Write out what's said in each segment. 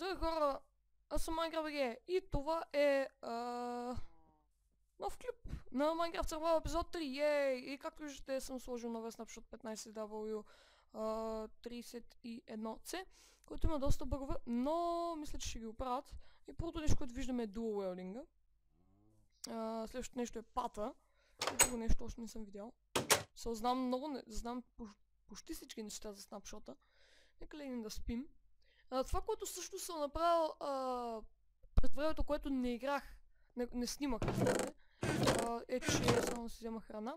Здравей хора, аз съм Minecraft BG и това е нов клип на Minecraft Survival епизод 3, ей! И както виждате съм сложил новия снапшот 15W 31C, който има доста бъгове, но мисля, че ще ги оправят. И първото нещо, което виждаме е Dual Welding. Следващото нещо е пата. И друго нещо още не съм видял. Знам много, знам почти всички неща за снапшота. Нека легнем да спим. Това, което също съм направил през времето, което не играх, не снимах, е, че само да си взема храна.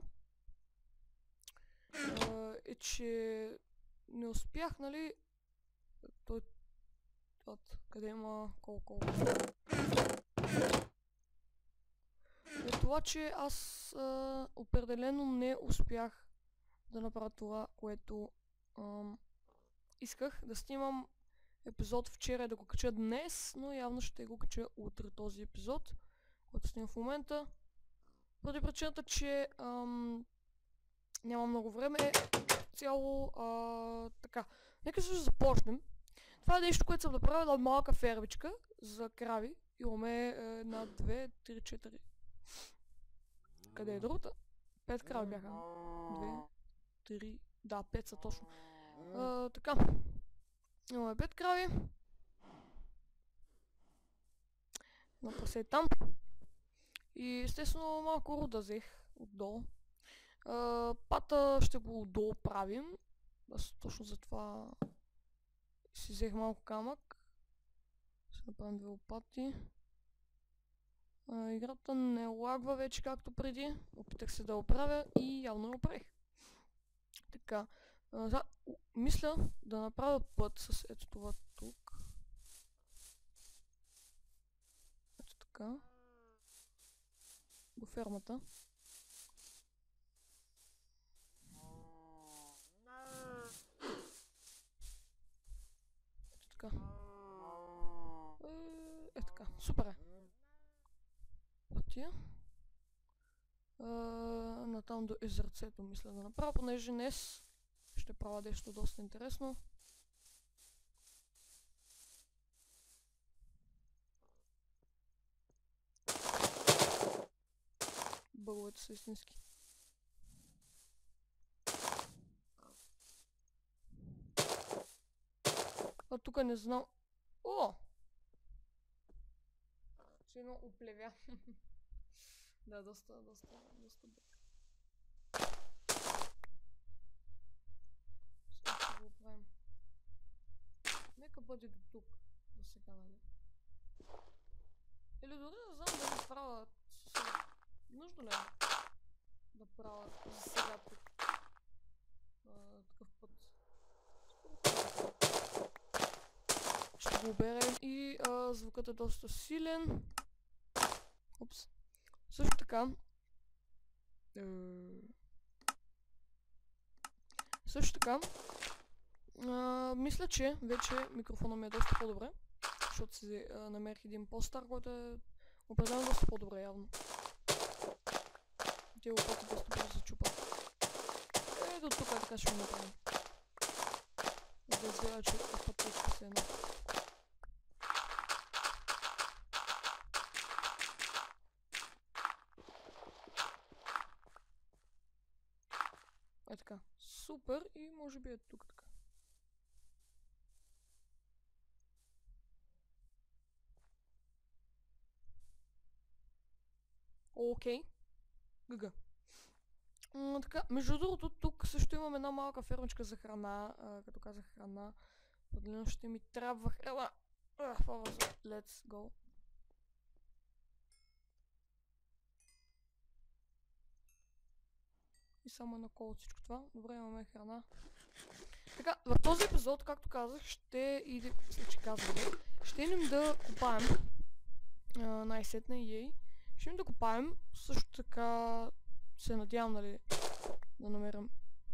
Е, че не успях, нали, къде има колко. Е това, че аз определено не успях да направя това, което исках да снимам епизод вчера, да го кача днес, но явно ще го кача утре този епизод, който снимам в момента. Поради причината, че няма много време, цяло така. Нека също започнем. Това е нещо, което съм направил малка фермичка за крави. Имаме една, две, три, четири. Къде е другата? 5 крави бяха. 2, 3, да, 5 са точно. Така. Имаме 5 крави. Едно прасе там. И естествено малко руда взех отдолу. Пата ще го доправим. Аз точно за това си взех малко камък. Ще направим 2 лопати. Играта не лагва вече както преди. Опитах се да оправя и явно я оправих. Така. Мисля да направя път с ето това тук. Ето така. До фермата. Ето така. Ето така. Супер е. Пътя. Натам до езерцето мисля да направя, понеже днес ще правя нещо доста интересно. Бъговете са истински. А тук не знам. О! Ще едно оплевя. Да, доста бък. Сега ще го оправим. Нека бъде до тук. До сега, нали? Или дори не знам дали правя... Нужно ли е да правя за сега тук такъв път? Ще го оберем и звукът е доста силен. Упс. Също така... мисля, че вече микрофона ми е доста по-добре. Защото си намерих един по-стар, който е определено доста по-добре явно. Те лопати доста бързо се чупат. До тук така ще го направим. За да изгледа, че пътечка се едно. Е така. Супер и може би е тук така. Окей. Гъга. Така, между другото, тук също имам една малка фермичка за храна. Като казах храна, определено ще ми трябва храна. Let's go. И само едно коло от всичко това. Добре, имаме храна. Така, в този епизод, както казах, ще идем да копаем. Най-сетне ей. Ще идем да копаем. Също така се надявам, нали, да намерим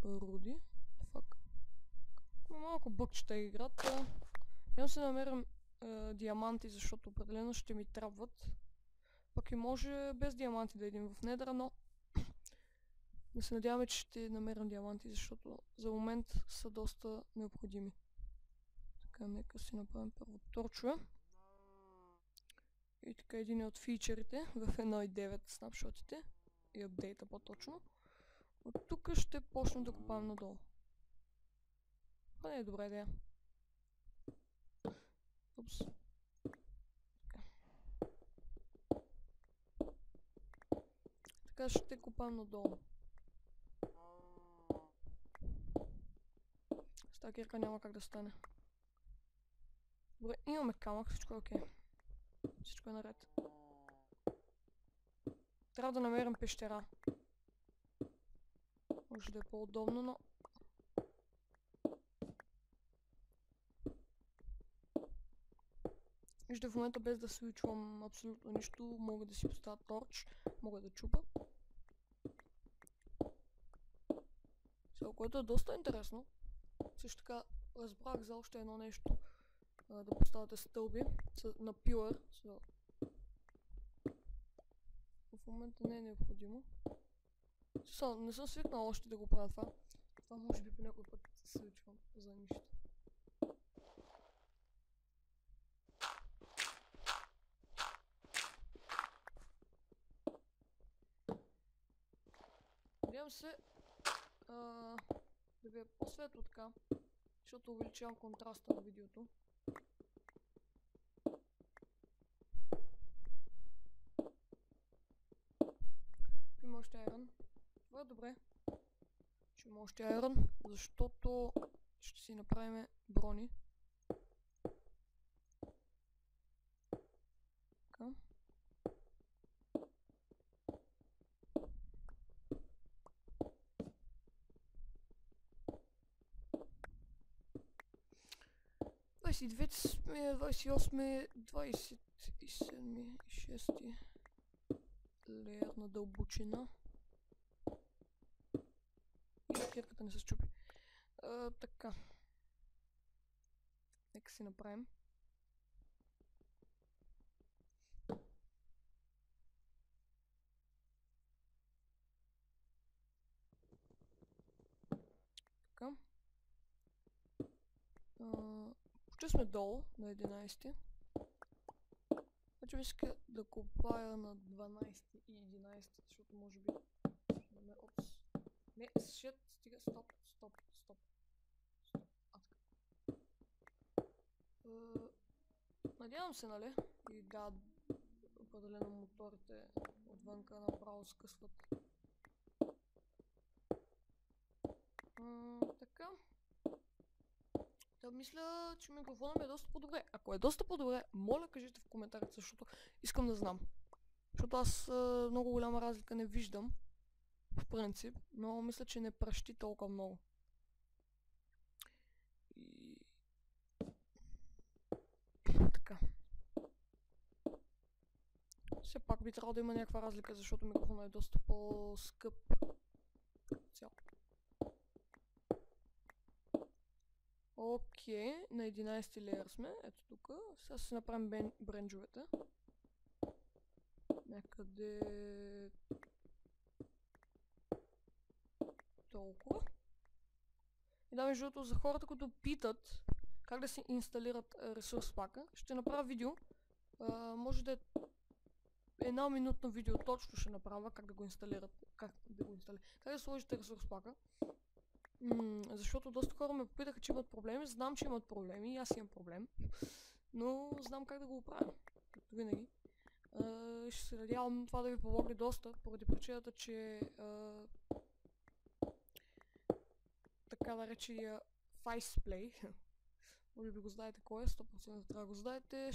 руди. Фак. Малко бъкчета е играта. Няма се намерим диаманти, защото определено ще ми трябват. Пък и може без диаманти да идем в недра, но да се надяваме, че ще намерим диаманти, защото за момент са доста необходими. Така, нека си направим първо торчове. И така един от фичерите в 1.9 снапшотите и апдейта по-точно. От тук ще почнем да копаем надолу. Това не е добра идея. Упс. Така ще копаем надолу. С тази кирка няма как да стане. Добре, имаме камък, всичко е окей. Всичко е наред. Трябва да намерим пещера. Може да е по-удобно, но... Вижте, в момента без да свичвам абсолютно нищо, мога да си поставя торч, мога да чупа. Сега, което е доста интересно. Също така разбрах за още едно нещо. Да поставяте стълби на пилър. В момента не е необходимо. Не съм свикнал още да го правя това. Това може би по някой път свичвам за нищо. Надявам се да ви е по-светло така, защото увеличавам контраста на видеото. Има още айрон. Това е добре. Ще има още айрон, защото ще си направим брони. Така. сме, 28, 27, 6 леер на дълбочина. И кирката не се счупи. Така. Нека си направим. Така. Почти сме долу на 11. Значи ми иска да копая на 12 и 11, защото може би ще даме опс. Не, shit, стига, стоп. Надявам се, нали? И да, определено моторите отвънка направо скъсват. Така. Да, мисля, че микрофонът ми е доста по-добре. Ако е доста по-добре, моля кажете в коментарите, защото искам да знам. Защото аз много голяма разлика не виждам. В принцип, но мисля, че не пращи толкова много. И... Така. Все пак би трябвало да има някаква разлика, защото микрофонът е доста по-скъп. Цяло. Окей, на 11 леер сме. Ето тук. Сега си направим бренджовете. Някъде... толкова. И да, между другото, за хората, които питат как да си инсталират ресурс пака, ще направя видео. Може да е 1-минутно видео точно ще направя как да го инсталират. Как да сложите ресурс пака. Защото доста хора ме попитаха, че имат проблеми. Знам, че имат проблеми и аз имам проблем. Но знам как да го оправя. Както винаги. Ще се надявам това да ви помогне доста, поради причината, че така наречения Faceplay. Може би го знаете кой е, 100% трябва да го знаете.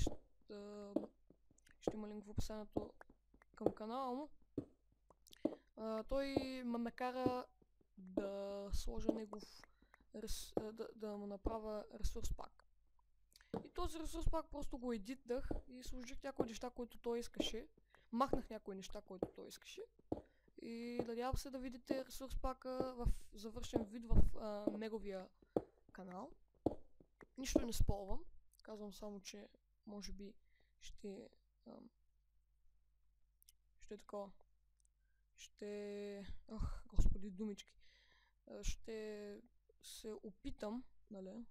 Ще има линк в описанието към канала му. Той ме накара да сложа негов да му направя ресурс пак. И този ресурс пак просто го едитнах и сложих някои неща, които той искаше. Махнах някои неща, които той искаше. И надявам се да видите ресурс пака в завършен вид в неговия канал. Нищо не спорвам. Казвам само, че може би ще такова. Господи, думички. Ще се опитам, нали?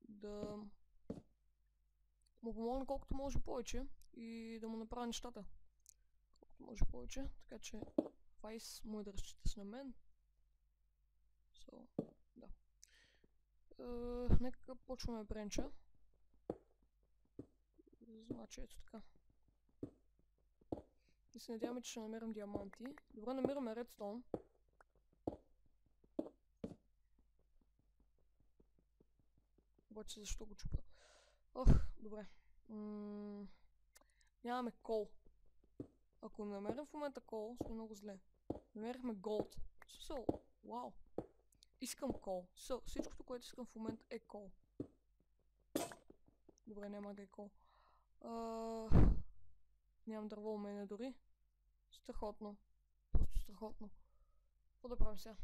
да му помогна колкото може повече и да му направя нещата колкото може повече, така че Вайс може да разчиташ на мен. Да. Нека почваме бренча. Значи ето така. И се надяваме, че ще намерим диаманти. Добре, намираме редстоун. Обаче защо го чупа? Ох, добре. Нямаме кол. Ако намерим в момента кол, сме много зле. Намерихме голд. Вау. Искам кол. Всичкото, което искам в момента е кол. Добре, няма да е кол. Нямам дърво у мене дори. Страхотно. Просто страхотно. Какво да правим сега?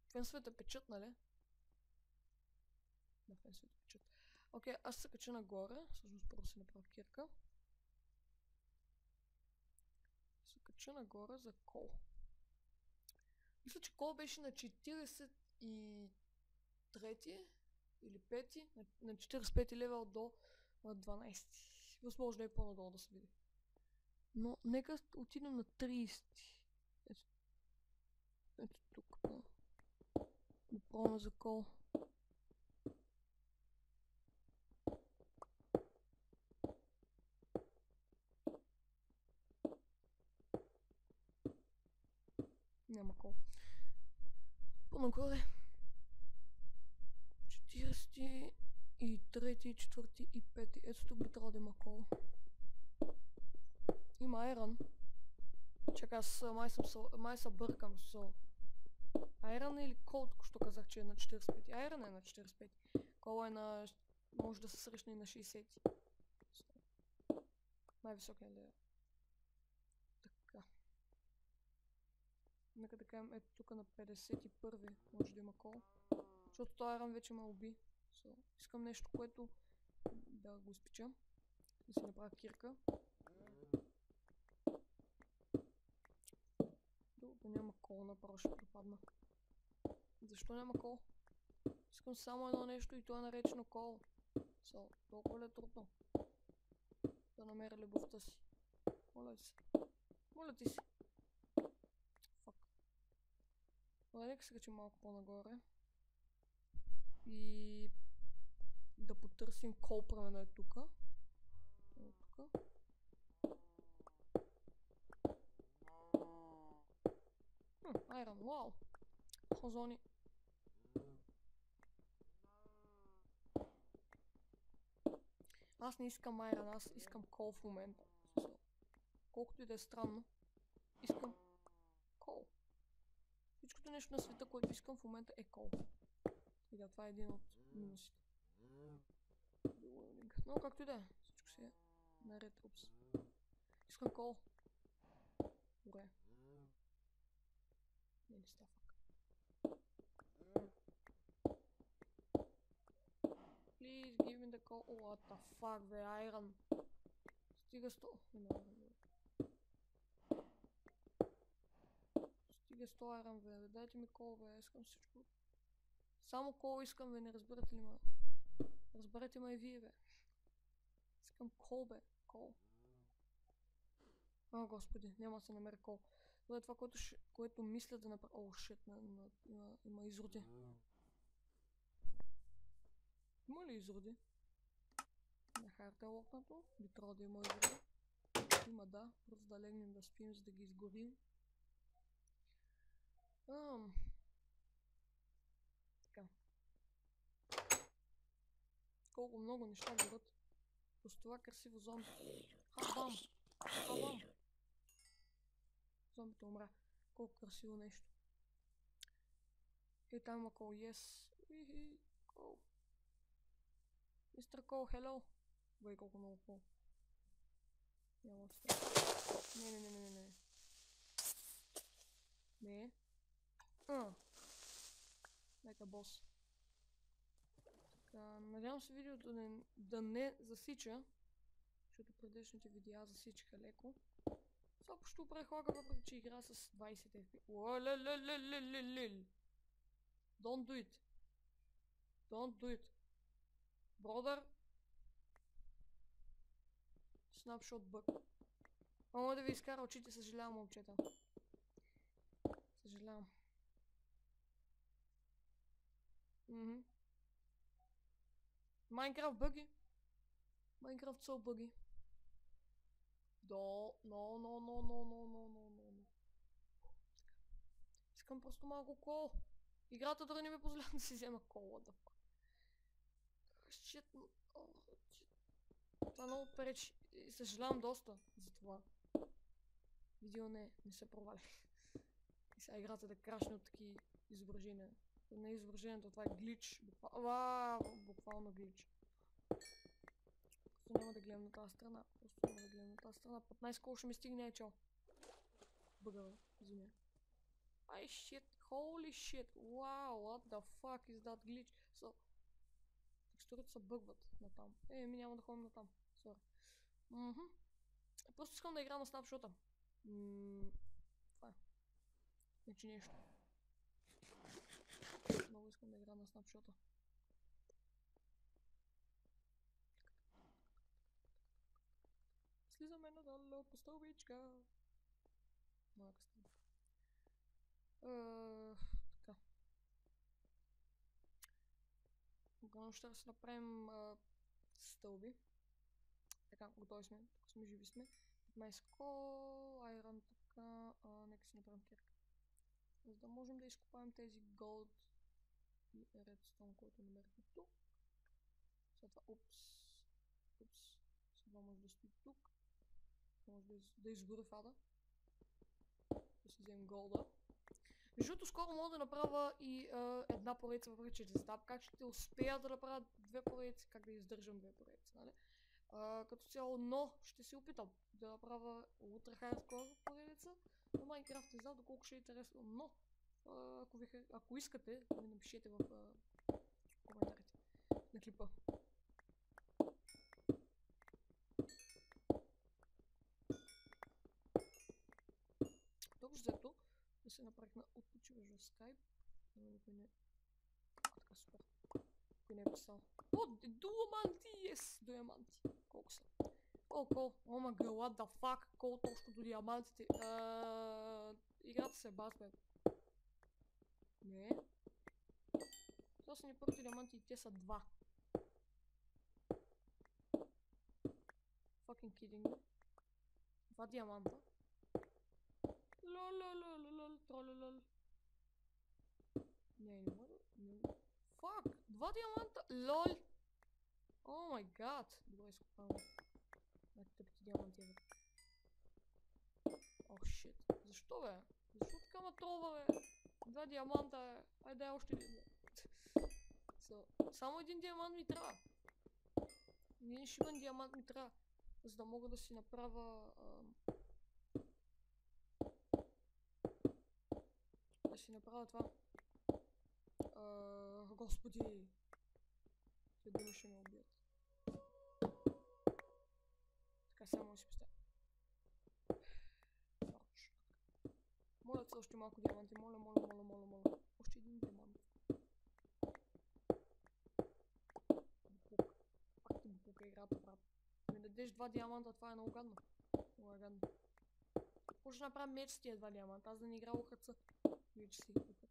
Фенсовете печат, нали? Да, фенсовете печат. Окей, аз се кача нагоре. Всъщност първо си направя кирка. Се кача нагоре за кол. Мисля, че кол беше на 43 или 5, на 45 левел до 12. Възможно е по-надолу да се види. Но нека отидем на 30. Ето тук. Да пробваме за кол. Няма кол. По-нагоре. 43, 4 и 5. Ето тук би трябвало да има кол. Има айрон. Чакай, аз май се бъркам. Айрон или кол, току-що казах, че е на 45. Айрон е на 45. Кол е на... може да се срещне и на 60. Най-високия ли е? Така. Нека да кажем, ето тук на 51 може да има кол. Защото този айрон вече ме уби. Искам нещо, което да го изпеча. Да си направя кирка. Да няма кол, направо ще пропадна. Защо няма кол? Искам само едно нещо и то е наречено кол. Толкова ли е трудно да намеря любовта си? Моля ти се. Моля ти се. Фак. Добре, нека се качим малко по-нагоре. И да потърсим кол, правено е тука. Айрон, вау! Хозони. Аз не искам айрон, аз искам кол в момента. Колкото и да е странно, искам кол. Всичкото нещо на света, което искам в момента е кол. И да, това е един от минусите. Но както и да е, всичко си е наред. Искам кол. Добре. Не става фак. Please give me the call. Oh, what the fuck, бе, айрон. Стига 100. Стига 100 айрон, бе. Дайте ми кол, бе. Искам всичко. Само кол искам, бе. Не разбирате ли ме? Разберете ме и вие, бе. Искам кол, бе. Кол. О, господи, няма да се намери кол. Това е това, което мисля да направя. О, шит, има изроди. Има ли изроди? На харта е локнато. Би трябвало да има изроди. Има, да. Просто да легнем да спим, за да ги изгорим. Така. Колко много неща горят. Просто това красиво зомби. Хабам! Хабам! Зомбите умря. Колко красиво нещо. И там има кол, yes. Кол. Мистер Кол, hello. Бай, колко много кол. Няма да става. Не. Нека бос. Така, надявам се видеото да не засича. Защото предишните видеа засичиха леко. Това почти прехлага, въпреки че игра с 20 FPS. Don't do it. Don't do it. Brother. Snapshot бък. Мога да ви изкара очите, съжалявам, момчета. Съжалявам. Майнкрафт бъги. Майнкрафт са бъги. No. Искам просто малко кол. Играта дори не ми позволява да си взема кол. What the fuck? Shit. Това много пречи. Съжалявам доста за това. Видео не се провали. И сега играта да крашне от такива изображения. Не изображението, това е глич. Буквално глич. Просто няма да гледам на тази страна. 15 кол ще ми стигне, чо. Бъгава, извиня. Ай, shit, holy shit, wow, what the fuck is that glitch? So, текстурите се бъгват натам. Ми няма да ходим натам, sorry. Просто искам да игра на снапшота. Това е. Значи нещо. Много искам да игра на снапшота. Слизаме надолу по стълбичка. Малка стълба. Така. Огромно ще се направим стълби. Така, готови сме. Тук сме, живи сме. 15 кол, айрон, така. Нека си направим кирка. За да можем да изкопаем тези голд и редстон, който намерихме тук. След това, След това може да стои тук. Може да изгори фада. Да си вземем голда. Междуто скоро мога да направя и една поредица, въпреки че не знам как ще успея да направя две поредици, как да издържам две поредици, нали? Като цяло, но ще се опитам да направя ултра хардкор поредица на Майнкрафт, не знам доколко ще е интересно, но ако искате, ми напишете в коментарите на клипа. Тук взето да се направихме отпочиваш в Skype, но никой не... така супер. Никой не е писал. Диаманти, yes! Диаманти. Колко са? Колко? Ома гъл, what the fuck? Колко точно до диамантите? Играта се бас, бе. Не. Това са ни първите диаманти и те са два. Fucking kidding me. Два диаманта. Лол, трололол. Не мога. Fuck! Два диаманта! Лол! О май гад! Добре, изкопавам. Тъпите диаманти, бе. Ох, шит. Защо, бе? Защо така ма тролва, бе? Два диаманта, бе. Айде, дай още един, бе. Само един диамант ми трябва. Един шибан диамант ми трябва. За да мога да си направя... да си направя това. Господи! След дума ще ме убият. Така, само да си представя. Моля се още малко диаманти. Моля. Още един диамант. Пак ти бука играта, брат. Ми дадеш два диаманта, това е много гадно. Много е гадно. Какво ще направя меч с тия два диаманта? Аз да не игра УХЦ. Вече си УХЦ.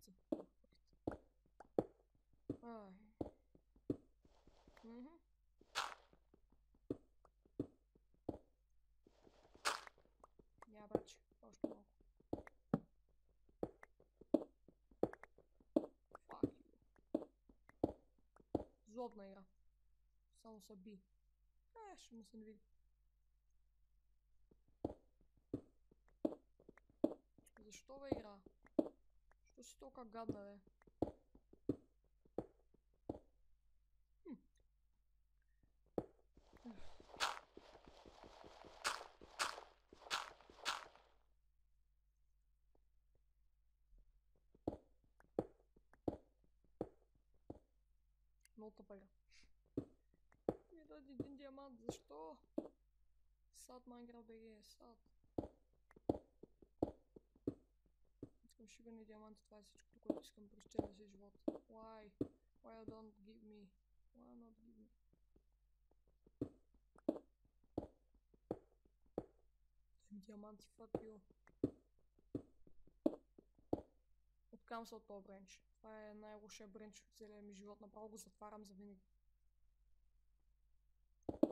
Я, братче, още малко. Fuck you. Злобна игра. Само са би. Ще му се не види. Защо, бе, игра? Що си толкова гадна, бе? Много тъпа игра. Ми даде един диамант, защо? Сад Майнкрафт БГ, сад. Искам шибани диаманти, това е всичкото, което искам през целия си живот. Why? Why you don't give me? Why not give me? Диаманти, fuck you. Откам се от този бренч. Това е най-лошия бренч в целия ми живот. Направо го затварям за винаги.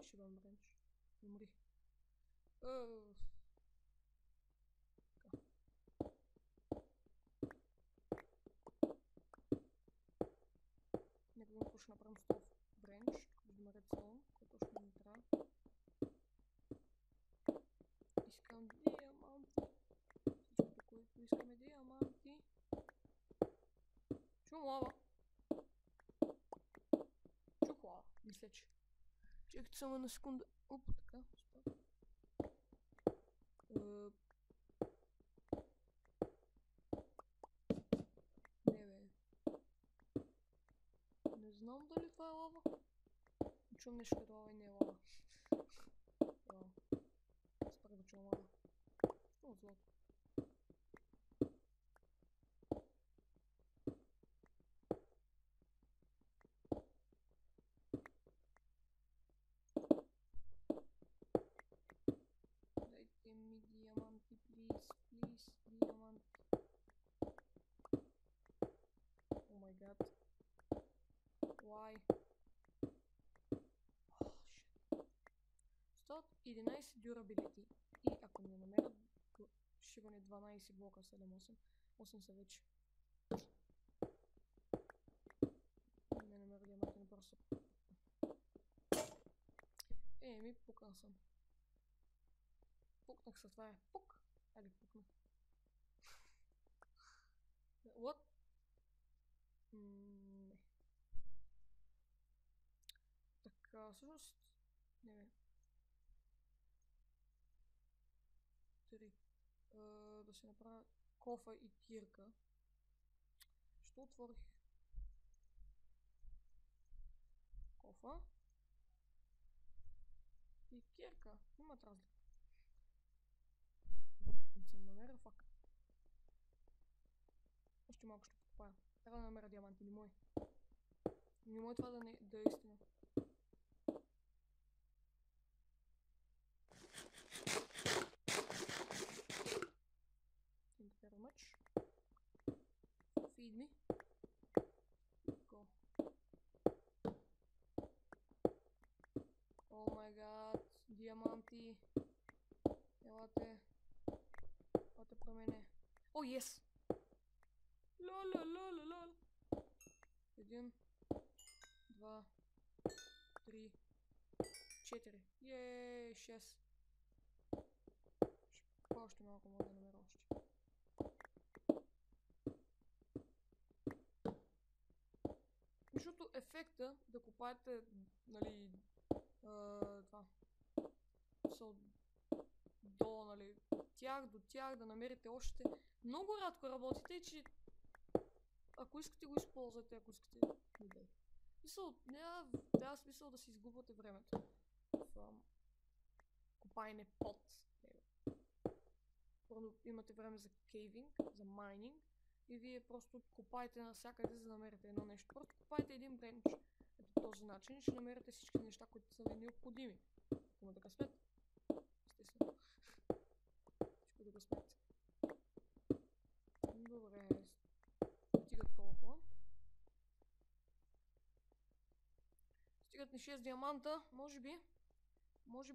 Шибан бренч. Умри. Нека го пуша направим с този бренч. Тук виждаме редстоун, който още не трябва. Искам диаманти. Всичкото, което искаме диаманти. Чувам лава. Чух лава, мисля, че. Чекайте само на секунда. Опа, така. Не бе. Не знам дали това е лава. Чувам нещо като лава и не е лава. Лава. Спрях да чувам лава. О, злато. Дайте ми диаманти, плиз, плиз, диаманти. О май гад. Why? Shit. 111 durability. И ако не намерят шиване 12 блока 7-8, 8 са вече. Не намеря диамантен просто. Ми пукан съм. Пукнах се, това е. Пук! Айде пукнах. What? Не. Така, всъщност... Не бе. 3. Да се направя кофа и кирка. Що отворих? Кофа. И кирка. Имат разлика. Не съм намерил, фак. Още малко ще покупая. Трябва да намеря диаманти, не мой. Не мой това да е истина. Thank you very much. Feed me. Go. Oh my god. Диаманти. Елате. Елате про мене. О, ес! Лол. 1, 2, 3, 4. Ей, 6. Още малко мога да намеря още. Защото ефекта да купаете, нали, това, до, нали, до тях, да намерите още. Много рядко работите, че ако искате го използвате, ако искате, не. Няма смисъл да си изгубвате времето в копайне под. Имате време за кейвинг, за майнинг и вие просто копайте навсякъде, за да намерите едно нещо. Просто копайте един бренч. Ето по този начин и ще намерите всички неща, които са ви необходими. Ако имате късмет. Естествено. Всичко да късмет. Добре. Стигат толкова. Стигат ни 6 диаманта, може би. Може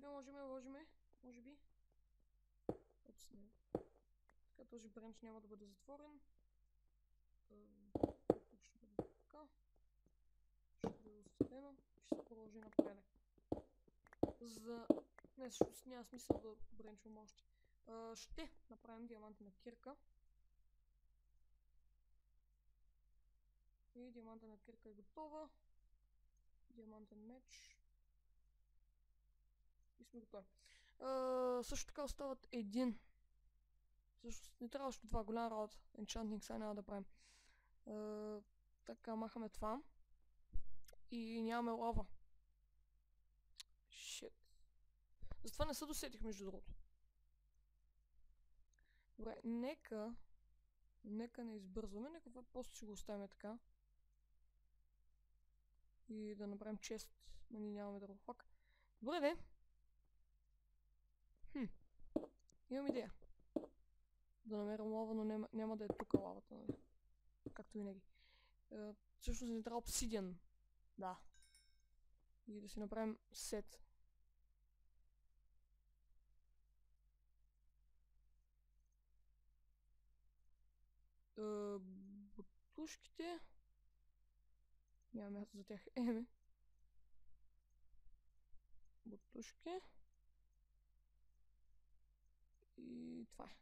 би. Ето сме. Така този бренч няма да бъде затворен. Тук ще бъде така. Ще бъде оставено. Ще се продължи напред. Не, всъщност няма смисъл да бренчвам още. Ще направим диамантена кирка. И диамантена кирка е готова. Диамантен меч. И сме готови. Също така остават един. Всъщност не трябва още това голям работа. Enchanting сега няма да правим. Така, махаме това. И нямаме лава. Shit. Затова не се досетих, между другото. Добре, нека не избързваме, нека просто ще го оставим така. И да направим чест. Но ние нямаме дървофак. Добре, де. Имам идея. Да намерим лава, но няма да е тук лавата, нали? Както винаги. Всъщност ни трябва обсидиан. Да. И да си направим сет. Бутушките. Няма място за тях. Бутушки. И това е.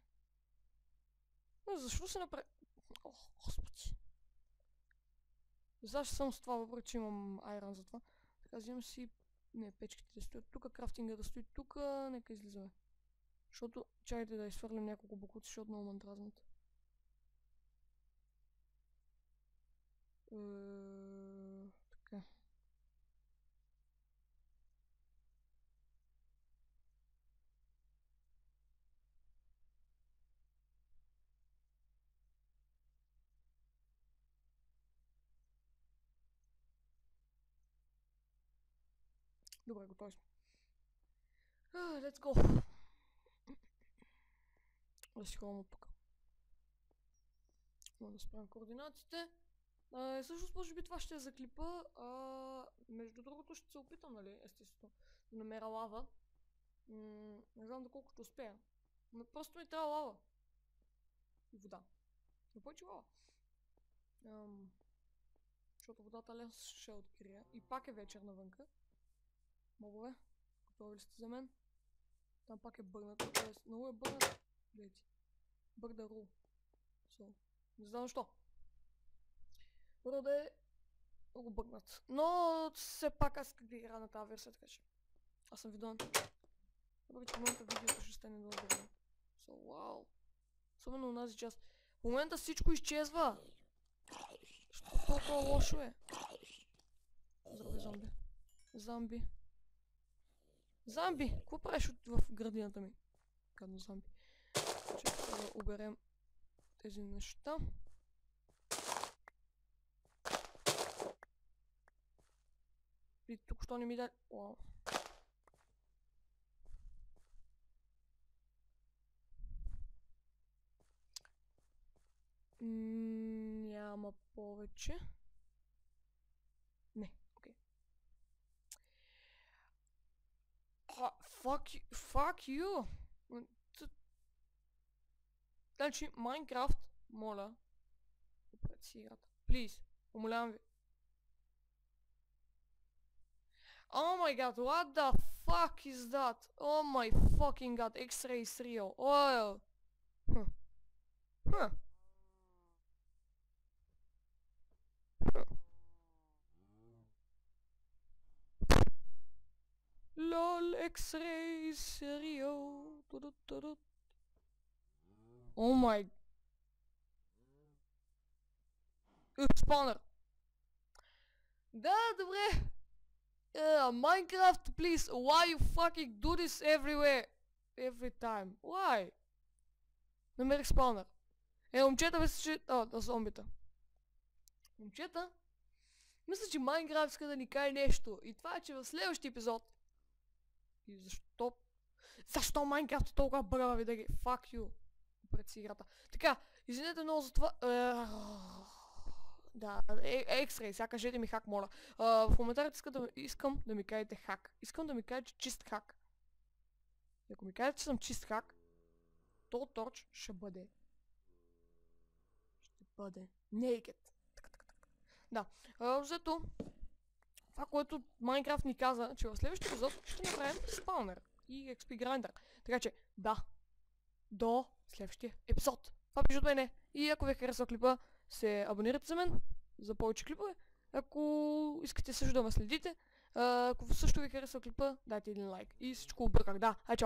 Но защо се направи? Ох, господи. Защо съм с това, въпреки че имам айрон за това. Така, вземем си... Не, печките да стоят тук, крафтинга да стои тук, нека излизаме. Защото, чакайте да изфърлим няколко бокуци, защото много ме дразнат. Така. Добре, готови сме. Let's go! Да си ходим от тук. Може да спрем координатите. Всъщност, може би това ще е за клипа. Между другото ще се опитам, нали, естествено, да намеря лава. Не знам доколко ще успея. Но просто ми трябва лава. И вода. Не повече лава. Защото водата лесно ще открия. И пак е вечер навънка. Мобове, готови ли сте за мен? Там пак е бърнато, т.е. много е бърнато. Гледайте. Бърда рул. Не знам защо. Бърда е много бъгнат. Но все пак аз исках да игра на тази версия, така че аз съм видон. Въпреки че в момента видеото ще стане много бърно. Вау. Особено на тази част. В момента всичко изчезва. Що толкова лошо е? Здравей, зомби. Зомби. Зомби! Какво правиш в градината ми? Гадно зомби. Чакай да оберем тези неща. И тук що не ми даде... Уау. Няма повече. Не, окей. Fuck you! Значи, Майнкрафт, моля. Опред си играта. Please, умолявам ви. Oh my god, what the fuck is that? Oh my fucking god, X-ray is real. Oh. LOL, X-ray is real. Oh my. Спонър. Да, добре. Minecraft, please. Why you fucking do this everywhere? Every time. Why? Намерих спаунър. Момчета, мисля, че... зомбита. Момчета, мисля, че Minecraft иска да ни каже нещо. И това е, че в следващия епизод... И защо? Защо Minecraft е толкова бърва, видаги? Fuck you. Пред си играта. Така, извинете много за това. Да, X-Ray, сега кажете ми хак, моля. В коментарите искам да ми кажете хак. Искам да ми кажете чист хак. И ако ми кажете, че съм чист хак, то торч ще бъде. Naked. Да, взето. Това, което Minecraft ни каза, че в следващия епизод ще направим спаунер и XP грайндър. Така че, да. До следващия епизод. Това беше от мене. И ако ви е харесал клипа, се абонирайте за мен за повече клипове. Ако искате също да ме следите, ако също ви е харесал клипа, дайте един лайк. И всичко обърках. Да, чао!